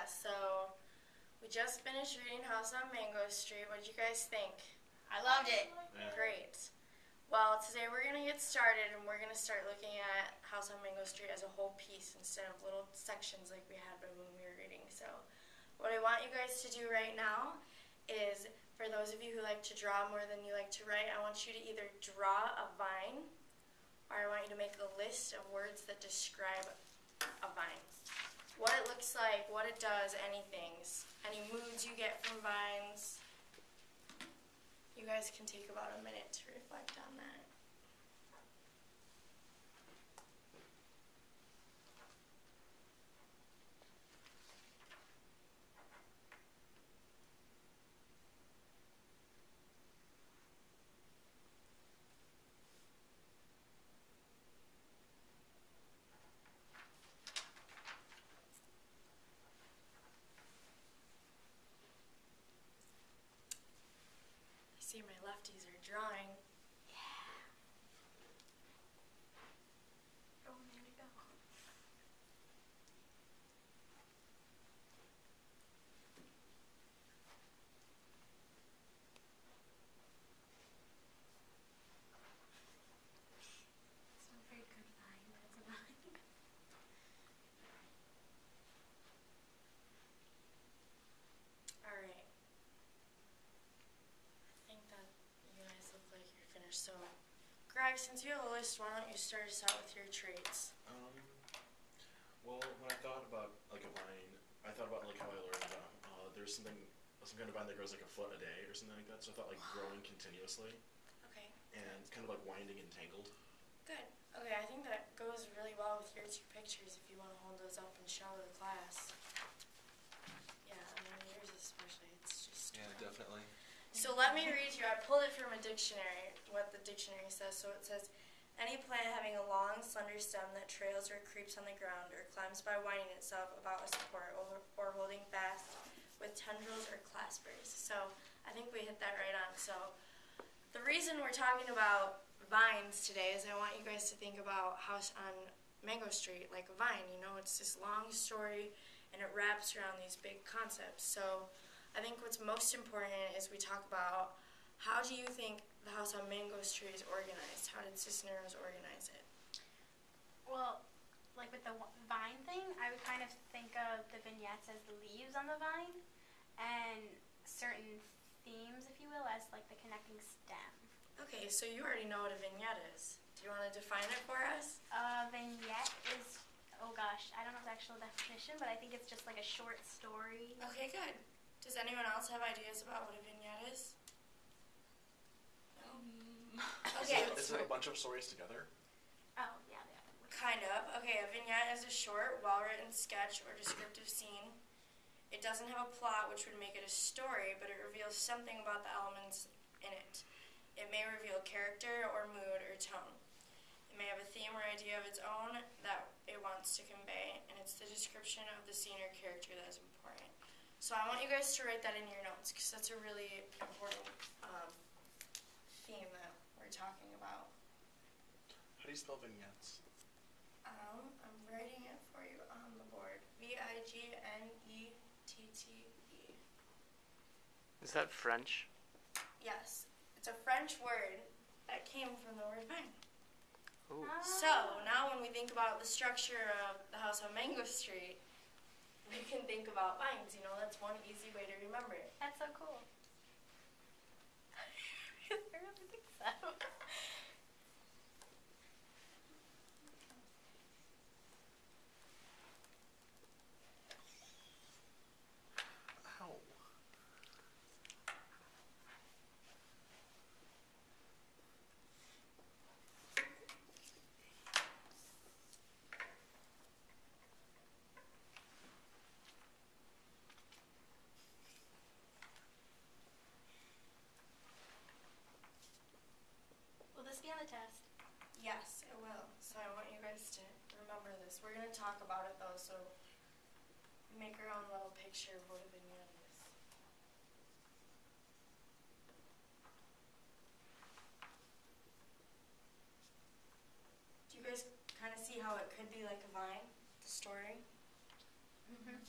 So we just finished reading House on Mango Street. What did you guys think? I loved it. Yeah. Great. Well, today we're going to get started, and we're going to start looking at House on Mango Street as a whole piece instead of little sections like we had when we were reading. So what I want you guys to do right now is, for those of you who like to draw more than you like to write, I want you to either draw a vine, or I want you to make a list of words that describe a vine. What it looks like, what it does, anything. Any moods you get from vines. You guys can take about a minute to reflect on that. I see my lefties are drawing. Yeah. Oh, way to go. It's not very good vine, but it's a vine. All right. I think that you guys look like you're finished. So, Greg, since you have a list, why don't you start us out with your traits? Well, when I thought about like a vine, I thought about like how I learned there's some kind of vine that grows like a foot a day or something like that. So I thought like growing continuously Okay. and kind of like winding and tangled. Good. Okay, I think that goes really well with your two pictures if you want to hold those up and show the class. Yeah, I mean, yours especially, it's just... Yeah, definitely. So let me read you, I pulled it from a dictionary, what the dictionary says. So it says, any plant having a long, slender stem that trails or creeps on the ground or climbs by winding itself about a support or holding fast with tendrils or claspers. So I think we hit that right on. So the reason we're talking about vines today is I want you guys to think about House on Mango Street like a vine. You know, it's this long story and it wraps around these big concepts. So I think what's most important is we talk about, how do you think the House on Mango Street is organized? How did Cisneros organize it? Well, like with the vine thing, I would kind of think of the vignettes as the leaves on the vine, and certain themes, if you will, as like the connecting stem. Okay, so you already know what a vignette is. Do you want to define it for us? A vignette is, oh gosh, I don't know the actual definition, but I think it's just like a short story. Okay, good. Does anyone else have ideas about what a vignette is? No? Okay. Is it a bunch of stories together? Oh, yeah. Kind of. Okay, a vignette is a short, well-written sketch or descriptive scene. It doesn't have a plot, which would make it a story, but it reveals something about the elements in it. It may reveal character or mood or tone. It may have a theme or idea of its own that it wants to convey, and it's the description of the scene or character that is important. So I want you guys to write that in your notes, because that's a really important theme that we're talking about. How do you spell vignettes? I'm writing it for you on the board. Vignette. Is that French? Yes. It's a French word that came from the word vine. Ooh. So, now when we think about the structure of the House on Mango Street, we can think about vines. You know, that's one easy way to remember it. That's so cool. I really think so. Ow. Will this be on the test? Yes, it will. So I want you guys to remember this. We're going to talk about it, though, so make your own little picture of what a vignette is. Do you guys kind of see how it could be like a vine, the story? Mm-hmm.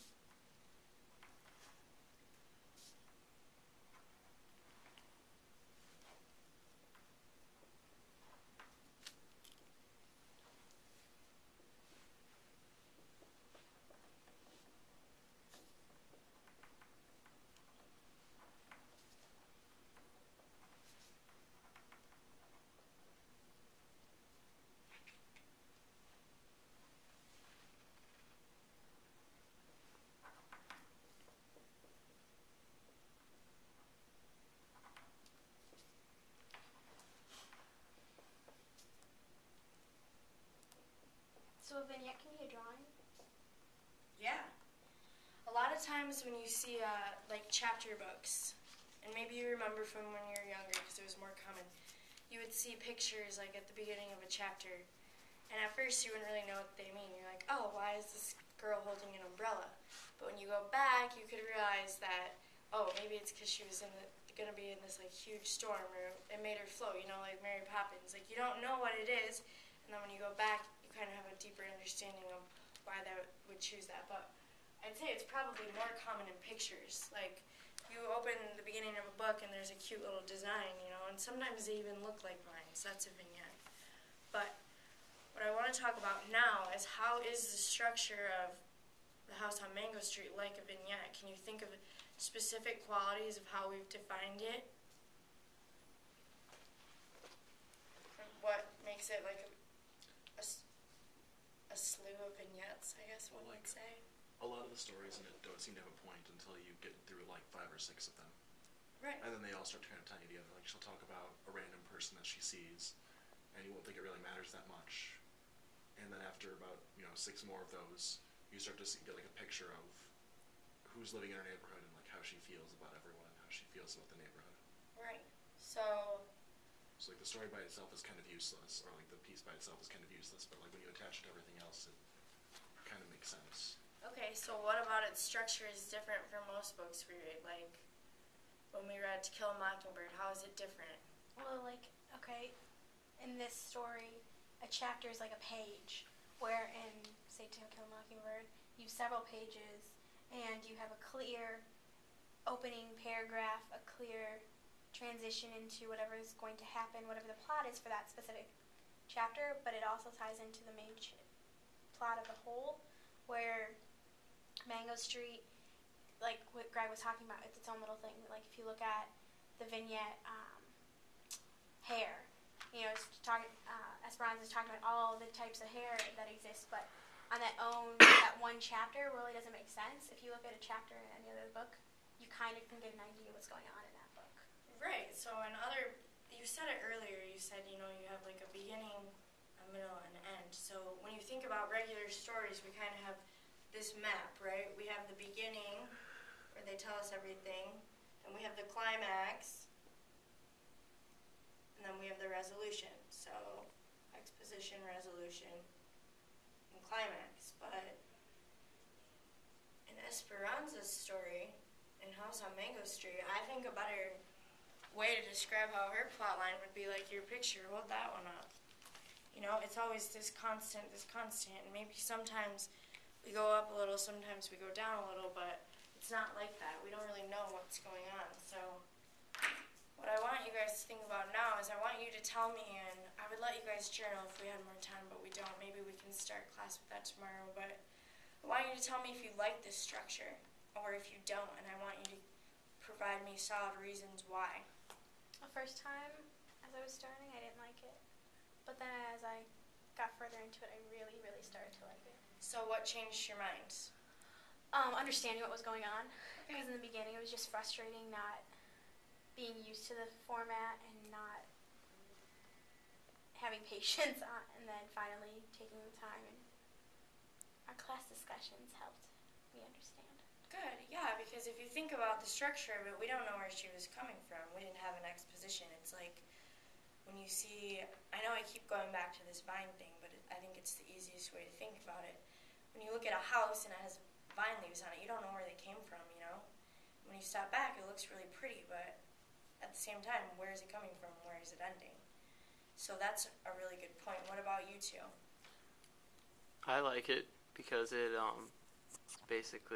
So a vignette can be a drawing? Yeah. A lot of times when you see like chapter books, and maybe you remember from when you were younger because it was more common, you would see pictures like at the beginning of a chapter, and at first you wouldn't really know what they mean. You're like, oh, why is this girl holding an umbrella? But when you go back, you could realize that, oh, maybe it's because she was going to be in this like huge storm, or it made her float, like Mary Poppins. Like, you don't know what it is, and then when you go back, you kind of have a deeper understanding of why they would choose that. But I'd say it's probably more common in pictures. Like, you open the beginning of a book and there's a cute little design, and sometimes they even look like vines. That's a vignette. But what I want to talk about now is how is the structure of the house on Mango Street like a vignette? Can you think of specific qualities of how we've defined it? And what makes it like a slew of vignettes, I guess one would say? A lot of the stories in it don't seem to have a point until you get through like 5 or 6 of them. Right. And then they all start to kind of tie together. Like, she'll talk about a random person that she sees, and you won't think it really matters that much. And then after about 6 more of those, you start to get like a picture of who's living in her neighborhood and like how she feels about everyone, how she feels about the neighborhood. Right. So like the story by itself is kind of useless, or like the piece by itself is kind of useless, but like when you attach it to everything else, it kind of makes sense. Okay, so what about its structure is different from most books we read? Like, when we read To Kill a Mockingbird, how is it different? Well, okay, in this story, a chapter is like a page, where in, say, To Kill a Mockingbird, you have several pages, and you have a clear opening paragraph, a clear transition into whatever is going to happen, whatever the plot is for that specific chapter, but it also ties into the main plot of the whole, where Mango Street, like what Greg was talking about, it's its own little thing. Like, if you look at the vignette, hair, it's talking, Esperanza is talking about all the types of hair that exist, but on that one chapter really doesn't make sense. If you look at a chapter in any other book, you kind of can get an idea what's going on in that book. Right, so you said it earlier, you said, you have like a beginning, a middle, and an end. So when you think about regular stories, we kind of have this map, right? We have the beginning, where they tell us everything, and we have the climax, and then we have the resolution. So exposition, resolution, and climax. But in Esperanza's story, in House on Mango Street, I think a better way to describe how her plot line would be like your picture. Hold that one up. It's always this constant, and maybe sometimes we go up a little, sometimes we go down a little, but it's not like that. We don't really know what's going on. So what I want you guys to think about now is I want you to tell me, and I would let you guys journal if we had more time, but we don't. Maybe we can start class with that tomorrow. But I want you to tell me if you like this structure or if you don't, and I want you to provide me solid reasons why. The first time, as I was starting, I didn't like it. But then as I got further into it, I really, really started to like it. So what changed your mind? Understanding what was going on. Because in the beginning it was just frustrating not being used to the format and not having patience and then finally taking the time, and our class discussions helped me understand. Good, yeah, because if you think about the structure of it, we don't know where she was coming from. We didn't have an exposition. It's like when you see, I know I keep going back to this vine thing, but I think it's the easiest way to think about it. When you look at a house and it has vine leaves on it, you don't know where they came from, When you stop back, it looks really pretty, but at the same time, where is it coming from? Where is it ending? So that's a really good point. What about you two? I like it because it basically